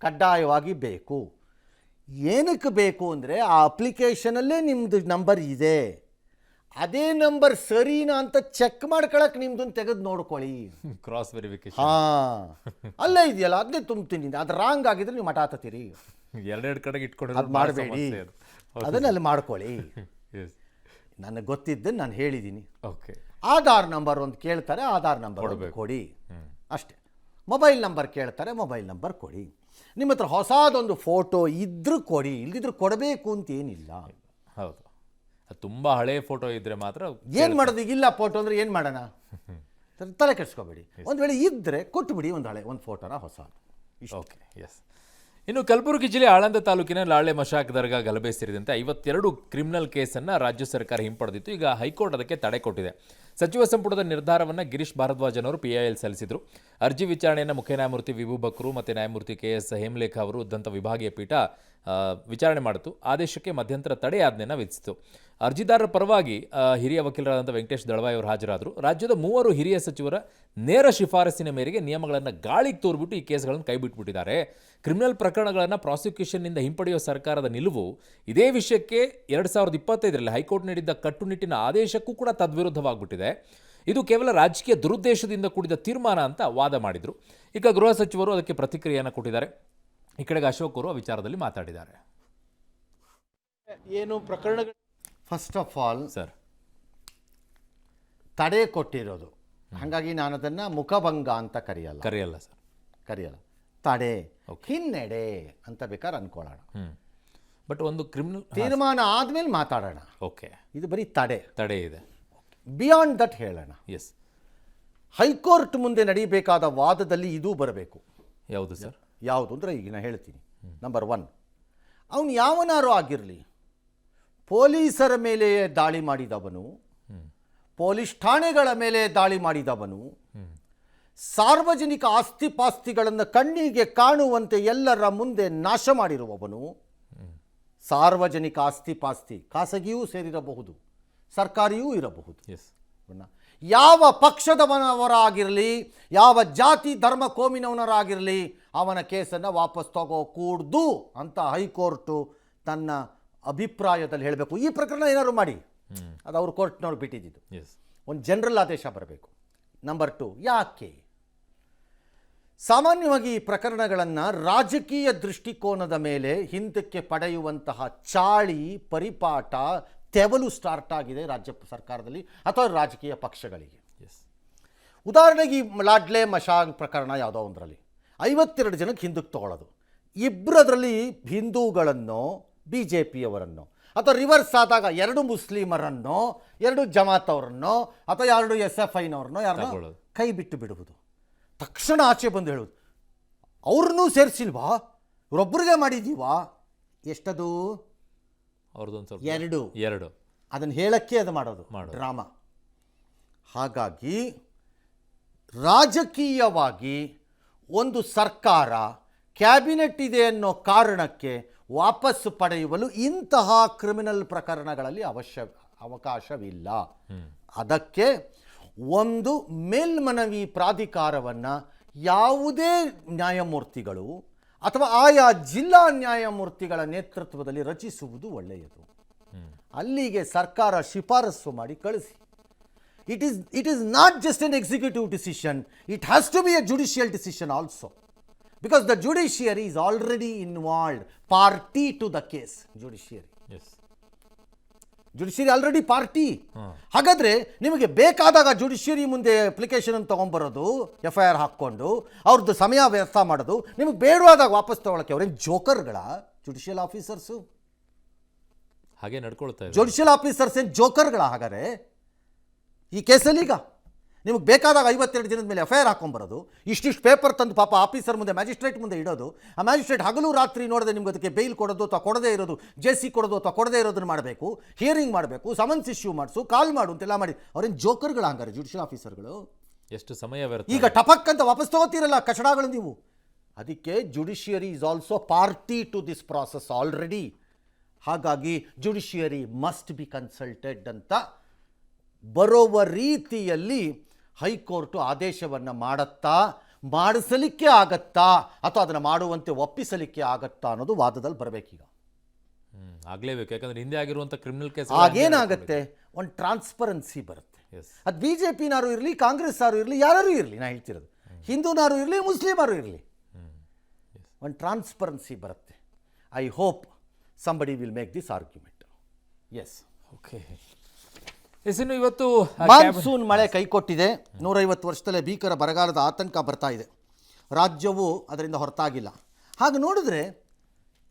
ಕಡ್ಡಾಯವಾಗಿ ಬೇಕು. ಏನಕ್ಕೆ ಬೇಕು ಅಂದರೆ ಆ ಅಪ್ಲಿಕೇಶನಲ್ಲೇ ನಿಮ್ಮದು ನಂಬರ್ ಇದೆ, ಅದೇ ನಂಬರ್ ಸರಿನಾ ಅಂತ ಚೆಕ್ ಮಾಡ್ಕೊಳಕ್ಕೆ ನಿಮ್ದನ್ನು ತೆಗೆದು ನೋಡ್ಕೊಳ್ಳಿ. Cross verification. ಅಲ್ಲೇ ಇದೆಯಲ್ಲ ಅದನ್ನೇ ತುಂಬ್ತೀನಿ, ಅದು ರಾಂಗ್ ಆಗಿದ್ರೆ ನೀವು ಮಠ ಹತ್ತೀರಿ. 2 ಕಡೆಗೆ ಇಟ್ಕೊಂಡು ಅದು ಮಾಡಬೇಡಿ, ಅದನ್ನಲ್ಲಿ ಮಾಡ್ಕೊಳ್ಳಿ. ನನಗೆ ಗೊತ್ತಿದ್ದನ್ನು ನಾನು ಹೇಳಿದ್ದೀನಿ. ಓಕೆ, ಆಧಾರ್ ನಂಬರ್ ಒಂದು ಕೇಳ್ತಾರೆ, ಆಧಾರ್ ನಂಬರ್ ಕೊಡಿ ಅಷ್ಟೇ. ಮೊಬೈಲ್ ನಂಬರ್ ಕೇಳ್ತಾರೆ, ಮೊಬೈಲ್ ನಂಬರ್ ಕೊಡಿ. ನಿಮ್ಮ ಹತ್ರ ಹೊಸದೊಂದು ಫೋಟೋ ಇದ್ರೂ ಕೊಡಿ, ಇಲ್ದಿದ್ರು ಕೊಡಬೇಕು ಅಂತ ಏನಿಲ್ಲ. ಹೌದು, ತುಂಬ ಹಳೆ ಫೋಟೋ ಇದ್ದರೆ ಮಾತ್ರ ಏನು ಮಾಡೋದು? ಈಗ ಇಲ್ಲ ಫೋಟೋ ಅಂದರೆ ಏನು ಮಾಡೋಣ? ತಲೆ ಕೆಡಿಸ್ಕೋಬೇಡಿ. ಒಂದು ವೇಳೆ ಇದ್ದರೆ ಕೊಟ್ಟುಬಿಡಿ, ಒಂದು ಫೋಟೋನ ಹೊಸ. Okay, yes. ಇನ್ನು ಕಲಬುರಗಿ ಜಿಲ್ಲೆ ಆಳಂದ ತಾಲೂಕಿನ ಲಾಳೆ ಮಶಾಕ್ ದರ್ಗಾ ಗಲಭೆ ಸೇರಿದಂತೆ 52 ಕ್ರಿಮಿನಲ್ ಕೇಸನ್ನು ರಾಜ್ಯ ಸರ್ಕಾರ ಹಿಂಪಡೆದಿತ್ತು. ಈಗ ಹೈಕೋರ್ಟ್ ಅದಕ್ಕೆ ತಡೆ ಕೊಟ್ಟಿದೆ. ಸಚಿವ ಸಂಪುಟದ ನಿರ್ಧಾರವನ್ನು ಗಿರೀಶ್ ಭಾರದ್ವಾಜ್ ಅವರು PIL ಸಲ್ಲಿಸಿದರು. ಅರ್ಜಿ ವಿಚಾರಣೆಯನ್ನು ಮುಖ್ಯ ನ್ಯಾಯಮೂರ್ತಿ ವಿಭು ಬಕ್ರು ಮತ್ತು ನ್ಯಾಯಮೂರ್ತಿ KS ಹೇಮಲೇಖ ಅವರು ಉದ್ದಂತ ವಿಭಾಗೀಯ ಪೀಠ ವಿಚಾರಣೆ ಮಾಡಿತು. ಆದೇಶಕ್ಕೆ ಮಧ್ಯಂತರ ತಡೆಯಾಜ್ಞೆಯನ್ನು ವಿಧಿಸಿತು. ಅರ್ಜಿದಾರರ ಪರವಾಗಿ ಹಿರಿಯ ವಕೀಲರಾದಂಥ ವೆಂಕಟೇಶ್ ದಳವಾಯಿ ಅವರು ಹಾಜರಾದರು. ರಾಜ್ಯದ 3 ಹಿರಿಯ ಸಚಿವರ ನೇರ ಶಿಫಾರಸಿನ ಮೇರೆಗೆ ನಿಯಮಗಳನ್ನು ಗಾಳಿಗೆ ತೋರ್ಬಿಟ್ಟು ಈ ಕೇಸ್ಗಳನ್ನು ಕೈಬಿಟ್ಬಿಟ್ಟಿದ್ದಾರೆ. ಕ್ರಿಮಿನಲ್ ಪ್ರಕರಣಗಳನ್ನು ಪ್ರಾಸಿಕ್ಯೂಷನ್ನಿಂದ ಹಿಂಪಡೆಯುವ ಸರ್ಕಾರದ ನಿಲುವು ಇದೇ ವಿಷಯಕ್ಕೆ 2025ರಲ್ಲಿ ಹೈಕೋರ್ಟ್ ನೀಡಿದ್ದ ಕಟ್ಟುನಿಟ್ಟಿನ ಆದೇಶಕ್ಕೂ ಕೂಡ ತದ್ವಿರುದ್ಧವಾಗ್ಬಿಟ್ಟಿದೆ. ಇದು ಕೇವಲ ರಾಜಕೀಯ ದುರುದ್ದೇಶದಿಂದ ಕೂಡಿದ ತೀರ್ಮಾನ ಅಂತ ವಾದ ಮಾಡಿದರು. ಈಗ ಗೃಹ ಸಚಿವರು ಅದಕ್ಕೆ ಪ್ರತಿಕ್ರಿಯೆಯನ್ನು ಕೊಟ್ಟಿದ್ದಾರೆ. ಈ ಕಡೆಗೆ ಅಶೋಕ್ ಅವರು ಆ ವಿಚಾರದಲ್ಲಿ ಮಾತಾಡಿದ್ದಾರೆ. ಏನು ಪ್ರಕರಣಗಳು ಫಸ್ಟ್ ಆಫ್ ಆಲ್ ಸರ್, ತಡೆ ಕೊಟ್ಟಿರೋದು, ಹಾಗಾಗಿ ನಾನು ಅದನ್ನು ಮುಖಭಂಗ ಅಂತ ಕರೆಯಲ್ಲ ಸರ್, ಕರೆಯಲ್ಲ, ತಡೆ, ಹಿನ್ನಡೆ ಅಂತ ಬೇಕಾದ್ರೆ ಅನ್ಕೊಳ್ಳೋಣ. ಬಟ್ ಒಂದು ಕ್ರಿಮಿನಲ್ ತೀರ್ಮಾನ ಆದಮೇಲೆ ಮಾತಾಡೋಣ. ಓಕೆ, ಇದು ಬರೀ ತಡೆ ಇದೆ. ಬಿಯಾಂಡ್ ದಟ್ ಹೇಳೋಣ. ಎಸ್, ಹೈಕೋರ್ಟ್ ಮುಂದೆ ನಡೀಬೇಕಾದ ವಾದದಲ್ಲಿ ಇದೂ ಬರಬೇಕು. ಯಾವುದು ಸರ್? ಯಾವುದು ಅಂದರೆ ಈಗ ನಾನು ಹೇಳ್ತೀನಿ. ನಂಬರ್ 1, ಅವನು ಯಾವನಾರು ಆಗಿರಲಿ, ಪೊಲೀಸರ ಮೇಲೆ ದಾಳಿ ಮಾಡಿದವನು, ಪೊಲೀಸ್ ಠಾಣೆಗಳ ಮೇಲೆ ದಾಳಿ ಮಾಡಿದವನು, ಸಾರ್ವಜನಿಕ ಆಸ್ತಿಪಾಸ್ತಿಗಳನ್ನು ಕಣ್ಣಿಗೆ ಕಾಣುವಂತೆ ಎಲ್ಲರ ಮುಂದೆ ನಾಶ ಮಾಡಿರುವವನು, ಸಾರ್ವಜನಿಕ ಆಸ್ತಿಪಾಸ್ತಿ ಖಾಸಗಿಯೂ ಸೇರಿರಬಹುದು, ಸರ್ಕಾರಿಯೂ ಇರಬಹುದು, ಯಾವ ಪಕ್ಷದವನವರಾಗಿರಲಿ, ಯಾವ ಜಾತಿ ಧರ್ಮ ಕೋಮಿನವನರಾಗಿರಲಿ, ಅವನ ಕೇಸನ್ನು ವಾಪಸ್ ತಗೋಕೂಡ್ದು ಅಂತ ಹೈಕೋರ್ಟು ತನ್ನ ಅಭಿಪ್ರಾಯದಲ್ಲಿ ಹೇಳಬೇಕು. ಈ ಪ್ರಕರಣ ಏನಾದ್ರು ಮಾಡಿ, ಅದು ಅವ್ರ ಕೋರ್ಟ್ನವ್ರು ಬಿಟ್ಟಿದ್ದು. ಒಂದು ಜನರಲ್ ಆದೇಶ ಬರಬೇಕು. ನಂಬರ್ 2, ಯಾಕೆ ಸಾಮಾನ್ಯವಾಗಿ ಈ ಪ್ರಕರಣಗಳನ್ನು ರಾಜಕೀಯ ದೃಷ್ಟಿಕೋನದ ಮೇಲೆ ಹಿಂದಕ್ಕೆ ಪಡೆಯುವಂತಹ ಚಾಳಿ ಪರಿಪಾಠ ತೆವಲು ಸ್ಟಾರ್ಟ್ ಆಗಿದೆ ರಾಜ್ಯ ಸರ್ಕಾರದಲ್ಲಿ ಅಥವಾ ರಾಜಕೀಯ ಪಕ್ಷಗಳಿಗೆ. ಉದಾಹರಣೆಗೆ ಈ ಲಾಡ್ಲೆ ಮಶಾಕ್ ಪ್ರಕರಣ ಯಾವುದೋ ಒಂದರಲ್ಲಿ 52 ಜನಕ್ಕೆ ಹಿಂದಕ್ಕೆ ತಗೊಳ್ಳೋದು, ಇಬ್ಬರದ್ರಲ್ಲಿ ಹಿಂದೂಗಳನ್ನು BJPಯವರನ್ನು, ಅಥವಾ ರಿವರ್ಸ್ ಆದಾಗ 2 ಮುಸ್ಲಿಮರನ್ನು, 2 ಜಮಾತ್ ಅವರನ್ನು, ಅಥವಾ 2 SFIನವ್ರನ್ನೋ ಯಾರನ್ನೋ ಕೈ ಬಿಟ್ಟು ಬಿಡುವುದು. ತಕ್ಷಣ ಆಚೆ ಬಂದು ಹೇಳುವುದು, ಅವ್ರನ್ನೂ ಸೇರಿಸಿಲ್ವಾ, ಇವರೊಬ್ಬರಿಗೆ ಮಾಡಿದ್ದೀವಾ, ಎಷ್ಟದು ಅವ್ರದ್ದೊಂದು 2. ಅದನ್ನು ಹೇಳಕ್ಕೆ ಅದು ಮಾಡೋದು ಡ್ರಾಮಾ. ಹಾಗಾಗಿ ರಾಜಕೀಯವಾಗಿ ಒಂದು ಸರ್ಕಾರ ಕ್ಯಾಬಿನೆಟ್ ಇದೆ ಅನ್ನೋ ಕಾರಣಕ್ಕೆ ವಾಪಸ್ಸು ಪಡೆಯುವಲು ಇಂತಹ ಕ್ರಿಮಿನಲ್ ಪ್ರಕರಣಗಳಲ್ಲಿ ಅವಕಾಶವಿಲ್ಲ. ಅದಕ್ಕೆ ಒಂದು ಮೇಲ್ಮನವಿ ಪ್ರಾಧಿಕಾರವನ್ನು ಯಾವುದೇ ನ್ಯಾಯಮೂರ್ತಿಗಳು ಅಥವಾ ಆಯಾ ಜಿಲ್ಲಾ ನ್ಯಾಯಮೂರ್ತಿಗಳ ನೇತೃತ್ವದಲ್ಲಿ ರಚಿಸುವುದು ಒಳ್ಳೆಯದು. ಅಲ್ಲಿಗೆ ಸರ್ಕಾರ ಶಿಫಾರಸು ಮಾಡಿ ಕಳಿಸಿ. It is not just an executive decision, it has to be a judicial decision also, because the judiciary is already involved, party to the case. Judiciary already party. ಹಾಗಾದರೆ ನಿಮಗೆ ಬೇಕಾದಾಗ ಜುಡಿಷಿಯರಿ ಮುಂದೆ ಅಪ್ಲಿಕೇಶನ್ ತೊಗೊಂಬರೋದು, FIR ಹಾಕ್ಕೊಂಡು ಅವ್ರದ್ದು ಸಮಯ ವ್ಯರ್ಥ ಮಾಡೋದು, ನಿಮಗೆ ಬೇಡವಾದಾಗ ವಾಪಸ್ ತೊಗೊಳಕ್ಕೆ ಅವ್ರೇನು ಜೋಕರ್ಗಳ ಜುಡಿಷಿಯಲ್ ಆಫೀಸರ್ಸು? ಹಾಗೆ ನಡ್ಕೊಳ್ತಾರೆ ಜುಡಿಷಿಯಲ್ ಆಫೀಸರ್ಸ್ ಏನು ಜೋಕರ್ಗಳ? ಹಾಗಾದರೆ ಈ ಕೇಸಲ್ಲಿ ಈಗ ನಿಮಗೆ ಬೇಕಾದಾಗ 52 ಜನದ ಮೇಲೆ FIR ಹಾಕೊಂಬರೋದು, ಇಷ್ಟಿಷ್ಟು ಪೇಪರ್ ತಂದು ಪಾಪ ಆಫೀಸರ್ ಮುಂದೆ, ಮ್ಯಾಜಿಸ್ಟ್ರೇಟ್ ಮುಂದೆ ಇಡೋದು, ಆ ಮ್ಯಾಜಿಸ್ಟ್ರೇಟ್ ಹಗಲು ರಾತ್ರಿ ನೋಡದೆ ನಿಮ್ಗೆ ಅದಕ್ಕೆ ಬೇಲ್ ಕೊಡೋದು ಅಥವಾ ಕೊಡದೇ ಇರೋದು, JC ಕೊಡೋದು ಅಥವಾ ಕೊಡದೇ ಇರೋದನ್ನು ಮಾಡಬೇಕು, ಹಿಯರಿಂಗ್ ಮಾಡಬೇಕು, ಸಮನ್ಸ್ ಇಶ್ಯೂ ಮಾಡಿಸು, ಕಾಲ್ ಮಾಡು ಅಂತೆಲ್ಲ ಮಾಡಿ. ಅವ್ರೇನು ಜೋಕರ್ಗಳ ಹಂಗಾರೆ ಜುಡಿಷಿಯಲ್ ಆಫೀಸರ್ಗಳು? ಎಷ್ಟು ಸಮಯ ಈಗ ಟಪಕ್ ಅಂತ ವಾಪಸ್ ತಗೋತೀರಲ್ಲ ಕಚಡಗಳು ನೀವು. ಅದಕ್ಕೆ judiciary is also party to this process already. ಹಾಗಾಗಿ ಜುಡಿಷಿಯರಿ ಮಸ್ಟ್ ಬಿ ಕನ್ಸಲ್ಟೆಡ್ ಅಂತ ಬರುವ ರೀತಿಯಲ್ಲಿ ಹೈಕೋರ್ಟು ಆದೇಶವನ್ನು ಮಾಡುತ್ತಾ, ಮಾಡಿಸಲಿಕ್ಕೆ ಆಗತ್ತಾ ಅಥವಾ ಅದನ್ನು ಮಾಡುವಂತೆ ಒಪ್ಪಿಸಲಿಕ್ಕೆ ಆಗತ್ತಾ ಅನ್ನೋದು ವಾದದಲ್ಲಿ ಬರಬೇಕೀಗ. ಆಗಲೇಬೇಕು, ಯಾಕಂದ್ರೆ ಹಿಂದೆ ಆಗಿರುವಂಥ ಕ್ರಿಮಿನಲ್ ಕೇಸ್ ಆಗೇನಾಗುತ್ತೆ, ಒಂದು ಟ್ರಾನ್ಸ್ಪರೆನ್ಸಿ ಬರುತ್ತೆ. ಅದು BJPನಾರು ಇರಲಿ, ಕಾಂಗ್ರೆಸ್ಸಾರು ಇರಲಿ, ಯಾರು ಇರಲಿ, ನಾನು ಹೇಳ್ತಿರೋದು ಹಿಂದೂನಾರು ಇರಲಿ, ಮುಸ್ಲಿಮಾರು ಇರಲಿ, ಒಂದು ಟ್ರಾನ್ಸ್ಪರೆನ್ಸಿ ಬರುತ್ತೆ. I hope somebody will make this argument. Yes. Okay. ಇನ್ನು ಇವತ್ತು ಮಾನ್ಸೂನ್ ಮಳೆ ಕೈಕೊಟ್ಟಿದೆ. 150 ವರ್ಷದಲ್ಲೇ ಭೀಕರ ಬರಗಾಲದ ಆತಂಕ ಬರ್ತಾ ಇದೆ. ರಾಜ್ಯವು ಅದರಿಂದ ಹೊರತಾಗಿಲ್ಲ. ಹಾಗೆ ನೋಡಿದ್ರೆ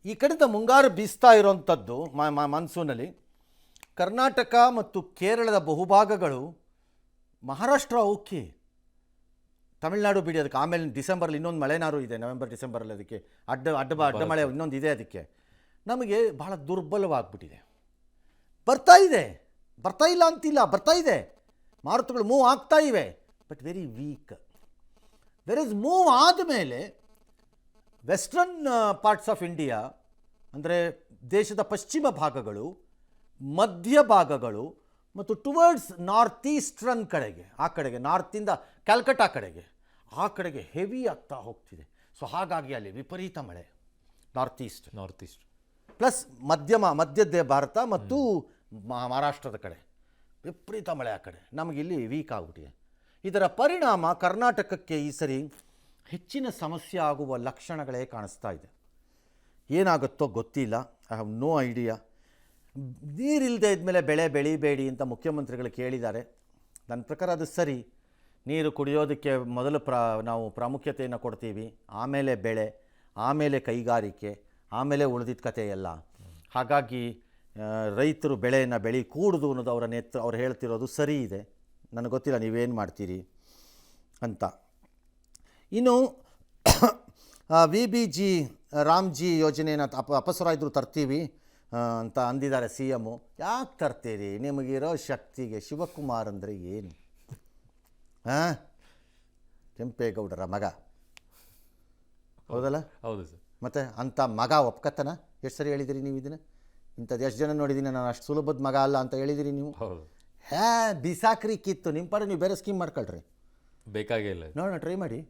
ಈ ಕಡೆಯಿಂದ ಮುಂಗಾರು ಬೀಸ್ತಾ ಇರೋವಂಥದ್ದು ಮಾನ್ಸೂನಲ್ಲಿ ಕರ್ನಾಟಕ ಮತ್ತು ಕೇರಳದ ಬಹುಭಾಗಗಳು, ಮಹಾರಾಷ್ಟ್ರ ಓಕೆ, ತಮಿಳ್ನಾಡು ಬಿಡಿ, ಅದಕ್ಕೆ ಆಮೇಲೆ ಡಿಸೆಂಬರಲ್ಲಿ ಇನ್ನೊಂದು ಮಳೆನಾರು ಇದೆ, ನವೆಂಬರ್ ಡಿಸೆಂಬರಲ್ಲಿ ಅದಕ್ಕೆ ಅಡ್ಡ ಮಳೆ ಇನ್ನೊಂದು ಇದೆ. ಅದಕ್ಕೆ ನಮಗೆ ಭಾಳ ದುರ್ಬಲವಾಗಿಬಿಟ್ಟಿದೆ. ಬರ್ತಾ ಇಲ್ಲ ಅಂತಿಲ್ಲ, ಬರ್ತಾ ಇದೆ, ಮಾರುತಗಳು ಮೂವ್ ಆಗ್ತಾ ಇವೆ, but very weak. Where move ಆದಮೇಲೆ ವೆಸ್ಟರ್ನ್ ಪಾರ್ಟ್ಸ್ ಆಫ್ ಇಂಡಿಯಾ ಅಂದರೆ ದೇಶದ ಪಶ್ಚಿಮ ಭಾಗಗಳು, ಮಧ್ಯ ಭಾಗಗಳು ಮತ್ತು ಟುವರ್ಡ್ಸ್ ನಾರ್ತ್ ಈಸ್ಟರ್ನ್ ಕಡೆಗೆ, ಆ ಕಡೆಗೆ ನಾರ್ತಿಂದ ಕ್ಯಾಲ್ಕಟಾ ಕಡೆಗೆ, ಆ ಕಡೆಗೆ ಹೆವಿ ಆಗ್ತಾ ಹೋಗ್ತಿದೆ. ಸೊ ಹಾಗಾಗಿ ಅಲ್ಲಿ ವಿಪರೀತ ಮಳೆ ನಾರ್ತ್ ಈಸ್ಟ್ ಪ್ಲಸ್ ಮಧ್ಯ ಭಾರತ ಮತ್ತು ಮಹಾರಾಷ್ಟ್ರದ ಕಡೆ ವಿಪರೀತ ಮಳೆ, ಆ ಕಡೆ ನಮಗಿಲ್ಲಿ ವೀಕ್ ಆಗಿಬಿಟ್ಟಿದೆ. ಇದರ ಪರಿಣಾಮ ಕರ್ನಾಟಕಕ್ಕೆ ಈ ಸರಿ ಹೆಚ್ಚಿನ ಸಮಸ್ಯೆ ಆಗುವ ಲಕ್ಷಣಗಳೇ ಕಾಣಿಸ್ತಾ ಇದೆ. ಏನಾಗುತ್ತೋ ಗೊತ್ತಿಲ್ಲ, ಐ ಹ್ಯಾವ್ ನೋ ಐಡಿಯಾ. ನೀರಿಲ್ಲದೆ ಇದ್ಮೇಲೆ ಬೆಳೆ ಬೆಳಿಬೇಡಿ ಅಂತ ಮುಖ್ಯಮಂತ್ರಿಗಳು ಕೇಳಿದ್ದಾರೆ. ನನ್ನ ಪ್ರಕಾರ ಅದು ಸರಿ. ನೀರು ಕುಡಿಯೋದಕ್ಕೆ ಮೊದಲು ನಾವು ಪ್ರಾಮುಖ್ಯತೆಯನ್ನು ಕೊಡ್ತೀವಿ, ಆಮೇಲೆ ಬೆಳೆ, ಆಮೇಲೆ ಕೈಗಾರಿಕೆ, ಆಮೇಲೆ ಉಳಿದಿದ್ದ ಕತೆ ಎಲ್ಲ. ಹಾಗಾಗಿ ರೈತರು ಬೆಳೆಯನ್ನು ಕೂಡುದು ಅನ್ನೋದು ಅವ್ರು ಹೇಳ್ತಿರೋದು ಸರಿ ಇದೆ. ನನಗೆ ಗೊತ್ತಿಲ್ಲ ನೀವೇನು ಮಾಡ್ತೀರಿ ಅಂತ. ಇನ್ನು VBG ರಾಮ್ಜಿ ಯೋಜನೆಯನ್ನು ಅಪಸ್ವರ ತರ್ತೀವಿ ಅಂತ ಅಂದಿದ್ದಾರೆ CM. ಯಾಕೆ ತರ್ತೀರಿ? ನಿಮಗಿರೋ ಶಕ್ತಿಗೆ ಶಿವಕುಮಾರ್ ಅಂದರೆ ಏನು? ಕೆಂಪೇಗೌಡರ ಮಗ, ಹೌದಲ್ಲ? ಹೌದು ಸರ್. ಮತ್ತು ಅಂಥ ಮಗ ಒಪ್ಕತ್ತನ? ಎಷ್ಟು ಸರಿ ಹೇಳಿದಿರಿ ನೀವು ಇದನ್ನು? ಇಂಥದ್ದು ಎಷ್ಟು ಜನ ನೋಡಿದ್ದೀನಿ ನಾನು, ಅಷ್ಟು ಸುಲಭದ ಮಗ ಅಲ್ಲ ಅಂತ ಹೇಳಿದಿರಿ ನೀವು. ಬಿಸಾಕ್ರಿ ಕಿತ್ತು, ನಿಮ್ಮ ಪಾಡು ನೀವು ಬೇರೆ ಸ್ಕೀಮ್ ಮಾಡ್ಕೊಳ್ರಿ, ಬೇಕಾಗೇ ಇಲ್ಲ. ನೋಡೋಣ, ಟ್ರೈ ಮಾಡಿ.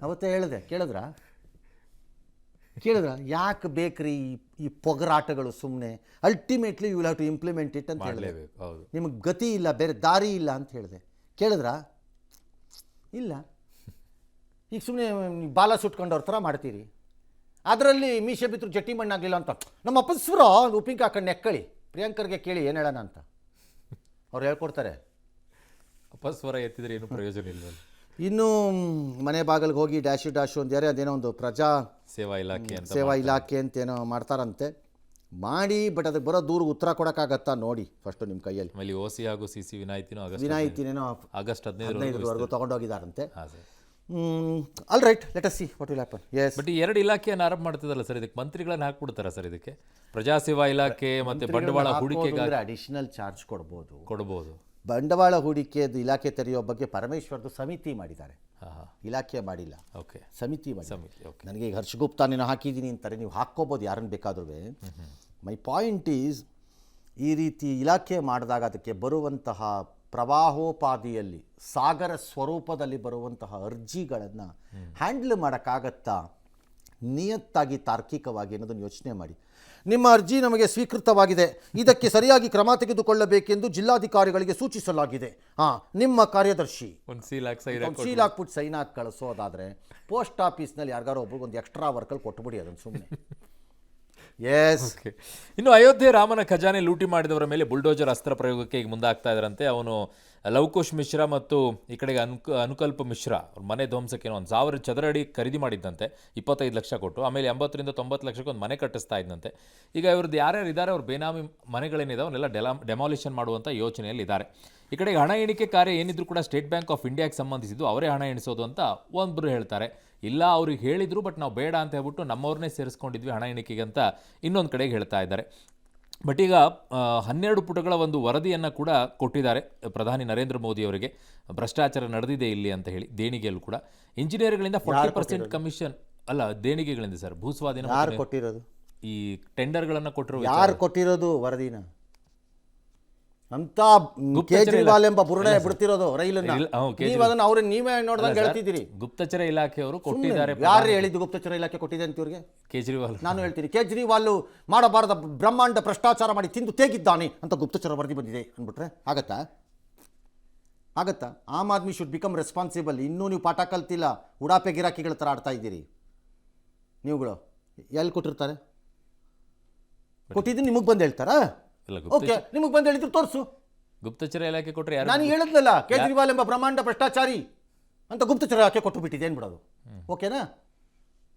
ಅವತ್ತೇ ಹೇಳಿದೆ, ಕೇಳಿದ್ರ? ಯಾಕೆ ಬೇಕ್ರಿ ಈ ಪೊಗರಾಟಗಳು ಸುಮ್ಮನೆ? Ultimately you will have to implement it ಅಂತ ಹೇಳಿದೆ. ನಿಮಗೆ ಗತಿ ಇಲ್ಲ, ಬೇರೆ ದಾರಿ ಇಲ್ಲ ಅಂತ ಹೇಳಿದೆ. ಕೇಳಿದ್ರಾ? ಇಲ್ಲ. ಈಗ ಸುಮ್ಮನೆ ಬಾಲ ಸುಟ್ಕೊಂಡವ್ರ ಥರ ಮಾಡ್ತೀರಿ. ಅದರಲ್ಲಿ ಮೀಸೆ ಬಿತ್ತರು ಜಟ್ಟಿ ಮಣ್ಣಾಗಲಿಲ್ಲ ಅಂತ ನಮ್ಮ ಅಪ್ಪಸ್ವರ ಉಪ್ಪಿನಕಾಯಿ ಹಾಕೊಂಡು ನೆಕ್ಕಳಿ. ಪ್ರಿಯಾಂಕರ್ಗೆ ಕೇಳಿ ಏನು ಹೇಳೋಣ ಅಂತ, ಅವ್ರು ಹೇಳ್ಕೊಡ್ತಾರೆ. ಅಪಸ್ವರ ಎತ್ತಿದ್ರೆ ಏನು ಪ್ರಯೋಜನ ಇಲ್ಲ. ಇನ್ನು ಮನೆ ಬಾಗಿಲಿಗೆ ಹೋಗಿ ಡ್ಯಾಶು ಅಂದ್ಯಾರೆ, ಅದೇನೋ ಒಂದು ಪ್ರಜಾ ಸೇವಾ ಇಲಾಖೆ ಅಂತ ಏನೋ ಮಾಡ್ತಾರಂತೆ. ಮಾಡಿ, ಬಟ್ ಅದಕ್ಕೆ ಬರೋ ದೂರ ಉತ್ತರ ಕೊಡೋಕ್ಕಾಗತ್ತಾ ನೋಡಿ ಫಸ್ಟು ನಿಮ್ಮ ಕೈಯಲ್ಲಿ. OC ಹಾಗೂ CC ವಿನಾಯಿತಿನೇನೋ ಆಗಸ್ಟ್ 15ರವರೆಗೂ ತೊಗೊಂಡೋಗಿದ್ದಾರಂತೆ. All right, let us see what will happen. Yes, but ಈ ಎರಡು ಇಲಾಖೆಯನ್ನು ಆರಂಭ ಮಾಡ್ತಿದ್ದಲ್ಲ ಸರ್, ಇದಕ್ಕೆ ಮಂತ್ರಿಗಳನ್ನ ಹಾಕ್ಬಿಡ್ತಾರ ಸರ್? ಇದಕ್ಕೆ ಪ್ರಜಾಸೇವಾ ಇಲಾಖೆ ಮತ್ತೆ ಬಂಡವಾಳ ಹೂಡಿಕೆಗೆ ಅಡಿಷನಲ್ ಚಾರ್ಜ್ ಕೊಡಬಹುದು. ಬಂಡವಾಳ ಹೂಡಿಕೆದು ಇಲಾಖೆ ತೆರೆಯೋ ಬಗ್ಗೆ ಪರಮೇಶ್ವರ್ದು ಸಮಿತಿ ಮಾಡಿದ್ದಾರೆ, ಇಲಾಖೆ ಮಾಡಿಲ್ಲ, ಸಮಿತಿ ಮಾಡಿ. ನನಗೆ ಈಗ ಹರ್ಷಗುಪ್ತಾ ನೀನು ಹಾಕಿದ್ದೀನಿ ಅಂತಾರೆ, ನೀವು ಹಾಕ್ಕೋಬೋದು ಯಾರನ್ನು ಬೇಕಾದ್ರೂ. ಮೈ ಪಾಯಿಂಟ್ ಈಸ್, ಈ ರೀತಿ ಇಲಾಖೆ ಮಾಡಿದಾಗ ಅದಕ್ಕೆ ಬರುವಂತಹ ಪ್ರವಾಹೋಪಾದಿಯಲ್ಲಿ ಸಾಗರ ಸ್ವರೂಪದಲ್ಲಿ ಬರುವಂತಹ ಅರ್ಜಿಗಳನ್ನು ಹ್ಯಾಂಡಲ್ ಮಾಡೋಕ್ಕಾಗತ್ತಾ ನಿಯತ್ತಾಗಿ ತಾರ್ಕಿಕವಾಗಿ ಅನ್ನೋದನ್ನು ಯೋಚನೆ ಮಾಡಿ. ನಿಮ್ಮ ಅರ್ಜಿ ನಮಗೆ ಸ್ವೀಕೃತವಾಗಿದೆ, ಇದಕ್ಕೆ ಸರಿಯಾಗಿ ಕ್ರಮ ತೆಗೆದುಕೊಳ್ಳಬೇಕೆಂದು ಜಿಲ್ಲಾಧಿಕಾರಿಗಳಿಗೆ ಸೂಚಿಸಲಾಗಿದೆ. ನಿಮ್ಮ ಕಾರ್ಯದರ್ಶಿ ಸೀಲ್ ಹಾಕ್ಬಿಟ್ಟು ಸೈನ್ ಹಾಕಿ ಕಳಿಸೋದಾದರೆ ಪೋಸ್ಟ್ ಆಫೀಸ್ನಲ್ಲಿ ಯಾರಿಗಾರೋ ಒಬ್ರಿಗೆ ಒಂದು ಎಕ್ಸ್ಟ್ರಾ ವರ್ಕಲ್ಲಿ ಕೊಟ್ಬಿಡಿ ಅದನ್ನು ಸುಮ್ಮನೆ. ಎಸ್. ಇನ್ನು ಅಯೋಧ್ಯೆ ರಾಮನ ಖಜಾನೆ ಲೂಟಿ ಮಾಡಿದವರ ಮೇಲೆ ಬುಲ್ಡೋಜರ್ ಅಸ್ತ್ರ ಪ್ರಯೋಗಕ್ಕೆ ಈಗ ಮುಂದಾಗ್ತಾ ಇದ್ದಾರಂತೆ. ಅವನು ಲವಕುಶ್ ಮಿಶ್ರಾ ಮತ್ತು ಈ ಕಡೆಗೆ ಅನುಕಲ್ಪ ಮಿಶ್ರಾ ಅವ್ರ ಮನೆ ಧ್ವಂಸಕ್ಕೆ 1000 ಚದರ ಅಡಿ ಖರೀದಿ ಮಾಡಿದ್ದಂತೆ 25 ಲಕ್ಷ ಕೊಟ್ಟು. ಆಮೇಲೆ 80 ರಿಂದ 90 ಲಕ್ಷಕ್ಕೆ ಒಂದು ಮನೆ ಕಟ್ಟಿಸ್ತಾ ಇದ್ದಂತೆ. ಈಗ ಇವ್ರದ್ದು ಯಾರ್ಯಾರು ಇದ್ದಾರೆ, ಅವ್ರ ಬೇನಾಮಿ ಮನೆಗಳೇನಿದೆ ಅವನ್ನೆಲ್ಲ ಡೆಮಾಲಿಷನ್ ಮಾಡುವಂಥ ಯೋಚನೆಯಲ್ಲಿ ಇದ್ದಾರೆ. ಈ ಕಡೆಗೆ ಹಣ ಎಣಿಕೆ ಕಾರ್ಯ ಏನಿದ್ರು ಕೂಡ ಸ್ಟೇಟ್ ಬ್ಯಾಂಕ್ ಆಫ್ ಇಂಡಿಯಾಗೆ ಸಂಬಂಧಿಸಿದ್ದು, ಅವರೇ ಹಣ ಎಣಿಸೋದು ಅಂತ ಒಬ್ಬರು ಹೇಳ್ತಾರೆ. ಇಲ್ಲ, ಅವ್ರಿಗೆ ಹೇಳಿದ್ರು, ಬಟ್ ನಾವು ಬೇಡ ಅಂತ ಹೇಳ್ಬಿಟ್ಟು ನಮ್ಮವ್ರನ್ನೇ ಸೇರಿಸ್ಕೊಂಡಿದ್ವಿ ಹಣ ಎಣಿಕೆಗೆ ಅಂತ ಇನ್ನೊಂದು ಕಡೆಗೆ ಹೇಳ್ತಾ ಇದ್ದಾರೆ. ಬಟ್ ಈಗ 12 ಪುಟಗಳ ಒಂದು ವರದಿಯನ್ನು ಕೂಡ ಕೊಟ್ಟಿದ್ದಾರೆ ಪ್ರಧಾನಿ ನರೇಂದ್ರ ಮೋದಿ ಅವರಿಗೆ. ಭ್ರಷ್ಟಾಚಾರ ನಡೆದಿದೆ ಇಲ್ಲಿ ಅಂತ ಹೇಳಿ. ದೇಣಿಗೆಯಲ್ಲೂ ಕೂಡ ಇಂಜಿನಿಯರ್ಗಳಿಂದ 40% ಕಮಿಷನ್ ಅಲ್ಲ, ದೇಣಿಗೆಗಳಿಂದ ಸರ್, ಭೂಸ್ವಾಧೀನ ಕೊಟ್ಟಿರೋದು, ಈ ಟೆಂಡರ್ಗಳನ್ನು ಕೊಟ್ಟಿರೋ ಯಾರು ಕೊಟ್ಟಿರೋದು ವರದಿನ ಅಂತ ಕೇಜ್ರಿವಾಲ್ ಎಂಬ ಬುರುಡೆ ಬಿಡ್ತಿರೋದು ರೈಲನ್ನ. ನೀವೇ ನೋಡ್ದಂಗೆ ಹೇಳ್ತಿದ್ದೀರಿ. ಗುಪ್ತಚರ ಇಲಾಖೆಯವರು ಕೊಟ್ಟಿದ್ದಾರೆ. ಯಾರು ಹೇಳಿದ್ದು ಗುಪ್ತಚರ ಇಲಾಖೆ ಕೊಟ್ಟಿದೆ ಅಂತ ಇವ್ರಿಗೆ? ಕೇಜ್ರಿವಾಲ್. ನಾನು ಹೇಳ್ತೀನಿ, ಕೇಜ್ರಿವಾಲ್ ಮಾಡಬಾರದ ಬ್ರಹ್ಮಾಂಡ ಭ್ರಷ್ಟಾಚಾರ ಮಾಡಿ ತಿಂದು ತೇಗಿದ್ದಾನೆ ಅಂತ ಗುಪ್ತಚರ ವರದಿ ಬಂದಿದೆ ಅಂದ್ಬಿಟ್ರೆ ಆಗತ್ತಾ? Aam Aadmi should become responsible. ಇನ್ನೂ ನೀವು ಪಾಠ ಕಲ್ತಿಲ್ಲ, ಉಡಾಪೆ ಗಿರಾಕಿಗಳ ಥರ ಆಡ್ತಾ ಇದ್ದೀರಿ ನೀವುಗಳು. ಎಲ್ಲಿ ಕೊಟ್ಟಿರ್ತಾರೆ? ಕೊಟ್ಟಿದ್ದು ನಿಮಗೆ ಬಂದು ಹೇಳ್ತಾರಾ? ಓಕೆ, ನಿಮಗೆ ಬಂದು ಹೇಳಿದ್ರು ತೋರಿಸು. ಗುಪ್ತಚರ ಇಲಾಖೆ ಕೊಟ್ಟರೆ ನಾನು ಹೇಳಿದ್ನಲ್ಲ, ಕೇಜ್ರಿವಾಲ್ ಎಂಬ ಬ್ರಹ್ಮಾಂಡ ಭ್ರಷ್ಟಾಚಾರಿ ಅಂತ ಗುಪ್ತಚರ ಇಲಾಖೆ ಕೊಟ್ಟು ಬಿಟ್ಟಿದೆ ಏನ್ಬಿಡೋದು? ಓಕೆನಾ?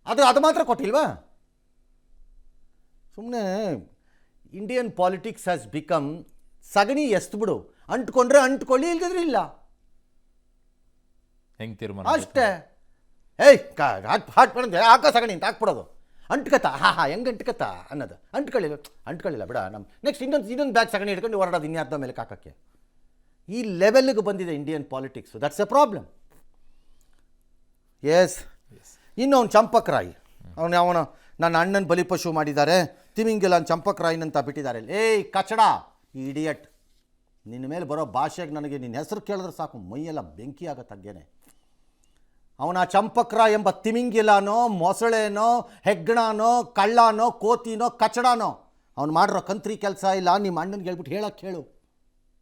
ಅದು ಮಾತ್ರ ಕೊಟ್ಟಿಲ್ವಾ? ಸುಮ್ಮನೆ ಇಂಡಿಯನ್ ಪಾಲಿಟಿಕ್ಸ್ ಹ್ಯಾಸ್ ಬಿಕಮ್ ಸಗಣಿ ಎಸ್ತು ಬಿಡು. ಅಂಟ್ಕೊಂಡ್ರೆ ಅಂಟ್ಕೊಳ್ಳಿ, ಇಲ್ದಿದ್ರೆ ಇಲ್ಲ. ಹೆಂಗೆ ತೀರ್ಮಾನ? ಅಷ್ಟೇ. ಏಯ್ ಹಾಟ್ ಬಂದ್ರೆ ಹಾಕೋ ಸಗಣಿ ಅಂತ ಹಾಕ್ಬಿಡೋದು. ಅಂಟ್ಕತ್ತ ಹೆಂಗೆ ಅಂಟ್ಕತ್ತ ಅನ್ನೋದು. ಅಂಟ್ಕೊಳ್ಳಿಲ್ಲ ಬಿಡ. ನಮ್ಮ ನೆಕ್ಸ್ಟ್ ಇನ್ನೊಂದು ಬ್ಯಾಗ್ ಸಗಣಿ ಹಿಡ್ಕೊಂಡು ಹೊರಡೋದು ಇನ್ಯಾರ್ದ ಮೇಲೆ ಹಾಕೋಕ್ಕೆ. ಈ ಲೆವೆಲ್ಗೆ ಬಂದಿದೆ Indian politics. That's a problem. Yes. ಇನ್ನು ಅವ್ನು ಚಂಪಕ್ ರಾಯ್, ಅವನು ನನ್ನ ಅಣ್ಣನ ಬಲಿಪಶು ಮಾಡಿದ್ದಾರೆ, ತಿಮಿಂಗಿಲ ಚಂಪಕ್ ರಾಯ್ನಂತ ಬಿಟ್ಟಿದ್ದಾರೆ. ಏಯ್ ಕಚಡ, ಇಡಿಯಟ್, ನಿನ್ನ ಮೇಲೆ ಬರೋ ಭಾಷೆಗೆ ನನಗೆ ನಿನ್ನ ಹೆಸರು ಕೇಳಿದ್ರೆ ಸಾಕು ಮೈಯೆಲ್ಲ ಬೆಂಕಿ ಆಗತ್ತೆ ಹಂಗೇನೆ. ಅವನ ಚಂಪಕ್ರ ಎಂಬ ತಿಮಿಂಗಿಲನೋ, ಮೊಸಳೆನೋ, ಹೆಗ್ಗಣನೋ, ಕಳ್ಳನೋ, ಕೋತಿನೋ, ಕಚಡನೋ ಅವ್ನು ಮಾಡಿರೋ ಕಂತ್ರಿ ಕೆಲಸ ಇಲ್ಲ. ನಿಮ್ಮ ಅಣ್ಣನಿಗೆ ಹೇಳ್ಬಿಟ್ಟು ಹೇಳಕ್ಕೆ ಹೇಳು,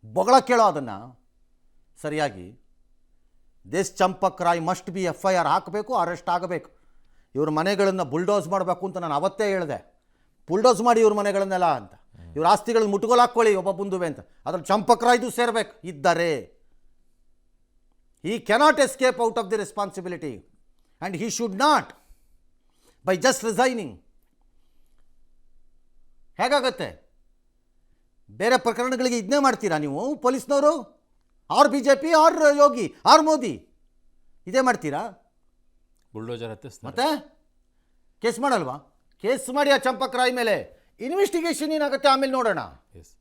ಬೊಗಳಕ್ಕೆ ಹೇಳೋ ಅದನ್ನು ಸರಿಯಾಗಿ. This Champak Roy must be FIR ಹಾಕಬೇಕು, ಅರೆಸ್ಟ್ ಆಗಬೇಕು. ಇವ್ರ ಮನೆಗಳನ್ನು ಬುಲ್ಡೋಸ್ ಮಾಡಬೇಕು ಅಂತ ನಾನು ಅವತ್ತೇ ಹೇಳಿದೆ. ಬುಲ್ಡೋಸ್ ಮಾಡಿ ಇವ್ರ ಮನೆಗಳನ್ನೆಲ್ಲ ಅಂತ, ಇವ್ರ ಆಸ್ತಿಗಳನ್ನ ಮುಟ್ಗೋಲು ಹಾಕ್ಕೊಳ್ಳಿ ಒಬ್ಬೊಬ್ಬಂದುವೆ ಅಂತ. ಅದ್ರಲ್ಲಿ ಚಂಪಕ್ ರಾಯ್ದು ಸೇರಬೇಕು ಇದ್ದರೆ. He cannot escape out of the responsibility and he should not by just resigning. ಹೇಗಾಗತ್ತೆ? ಬೇರೆ ಪ್ರಕರಣಗಳಿಗೆ ಇದನ್ನೇ ಮಾಡ್ತೀರಾ ನೀವು ಪೊಲೀಸ್ನವರು? Or BJP or Yogi or Modi ಇದೇ ಮಾಡ್ತೀರಾ? ಬುಲ್ಡೋಜರ್ ಹತ್ತಿಸ್ತಾರೆ. ಮತ್ತೆ ಕೇಸ್ ಮಾಡಲ್ವಾ? ಕೇಸ್ ಮಾಡಿ ಆ ಚಂಪಕ್ ರಾಯ್ ಮೇಲೆ ಇನ್ವೆಸ್ಟಿಗೇಷನ್ ಏನಾಗುತ್ತೆ ಆಮೇಲೆ ನೋಡೋಣ. ಎಸ್.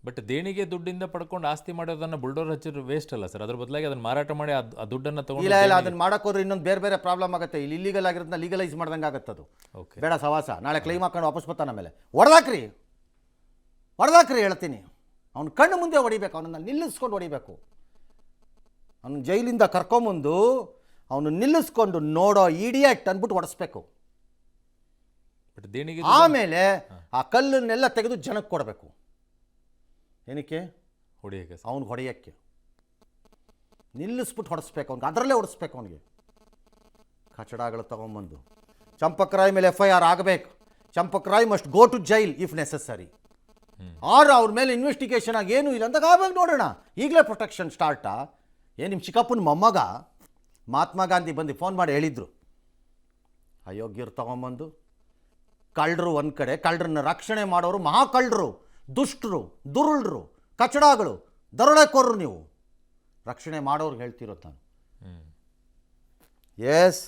ಬಟ್ ದೇಣಿಗೆ ದುಡ್ಡಿಂದ ಪಡ್ಕೊಂಡು ಆಸ್ತಿ ಮಾಡೋದನ್ನ ಬುಲ್ಡೋರ್ ಹಚ್ಚಿದ್ರೆ ವೇಸ್ಟ್ ಅಲ್ಲ ಸರ್? ಅದ್ರ ಬದಲಾಗಿ ಅದನ್ನ ಮಾರಾಟ ಮಾಡಿ ಆ ದುಡ್ಡನ್ನು ತಗೊಂಡು ಇಲ್ಲ ಅದನ್ನ ಮಾಡೋಕೋದ್ರೆ ಇನ್ನೊಂದು ಬೇರೆ ಪ್ರಾಬ್ಲಮ್ ಆಗುತ್ತೆ. ಇಲ್ಲಿ ಇಲ್ಲಿಗಲ್ ಆಗಿರೋದನ್ನ ಲೀಗಲೈಸ್ ಮಾಡ್ದಂಗೆ ಆಗುತ್ತೆ. ಅದು ಓಕೆ, ಬೇಡ ಸವಾಸ. ನಾಳೆ ಕ್ಲೈಮ್ ಹಾಕೊಂಡು ವಾಪಸ್ ಬರ್ತಾನೆ ಮೇಲೆ ಹೊಡೆದಾಕ್ರಿ ಹೇಳ್ತೀನಿ. ಅವ್ನ ಕಣ್ಣು ಮುಂದೆ ಹೊಡಿಬೇಕು, ಅವನನ್ನು ನಿಲ್ಲಿಸ್ಕೊಂಡು ಹೊಡಿಬೇಕು. ಅವ್ನು ಜೈಲಿಂದ ಕರ್ಕೊಂಬಂದು ಅವನು ನಿಲ್ಲಿಸ್ಕೊಂಡು ನೋಡೋ ಇಡಿಯಟ್ ಅಂದ್ಬಿಟ್ಟು ಹೊಡೆಸ್ಬೇಕು. ಬಟ್ ದೇಣಿಗೆ ಆಮೇಲೆ ಆ ಕಲ್ಲನ್ನೆಲ್ಲ ತೆಗೆದು ಜನಕ್ಕೆ ಕೊಡಬೇಕು. ಏನಕ್ಕೆ? ಹೊಡಿಯಕ್ಕೆ ಸರ್. ಅವ್ನಿಗೆ ಹೊಡೆಯೋಕ್ಕೆ ನಿಲ್ಲಿಸ್ಬಿಟ್ಟು ಹೊಡೆಸ್ಬೇಕು. ಅವ್ನಿಗೆ ಅದರಲ್ಲೇ ಹೊಡೆಸ್ಬೇಕು. ಅವನಿಗೆ ಕಚಡಗಳು ತಗೊಂಬಂದು ಚಂಪಕ್ ರಾಯ್ ಮೇಲೆ FIR ಆಗಬೇಕು. Champak Roy must go to jail if necessary. ಆರು ಅವ್ರ ಮೇಲೆ ಇನ್ವೆಸ್ಟಿಗೇಷನ್ ಆಗಿ ಏನೂ ಇಲ್ಲ ಅಂದಾಗ ಆಮೇಲೆ ನೋಡೋಣ. ಈಗಲೇ ಪ್ರೊಟೆಕ್ಷನ್ ಸ್ಟಾರ್ಟಾ? ಏನು ನಿಮ್ಮ ಚಿಕ್ಕಪ್ಪನ ಮೊಮ್ಮಗ ಮಹಾತ್ಮ ಗಾಂಧಿ ಬಂದು ಫೋನ್ ಮಾಡಿ ಹೇಳಿದ್ರು, ಅಯೋಗ್ಯರು ತಗೊಂಬಂದು ಕಳ್ಳರು ಒಂದು ಕಡೆ, ಕಳ್ಳರನ್ನ ರಕ್ಷಣೆ ಮಾಡೋರು ಮಹಾಕಳ್ಳರು, ದುಷ್ಟರು, ದುರುಳರು, ಕಚಡಗಳು, ದರೋಡೆಕೋರರು ನೀವು ರಕ್ಷಣೆ ಮಾಡೋರ್ಗೆ ಹೇಳ್ತಿರೋದು ನಾನು. ಎಸ್.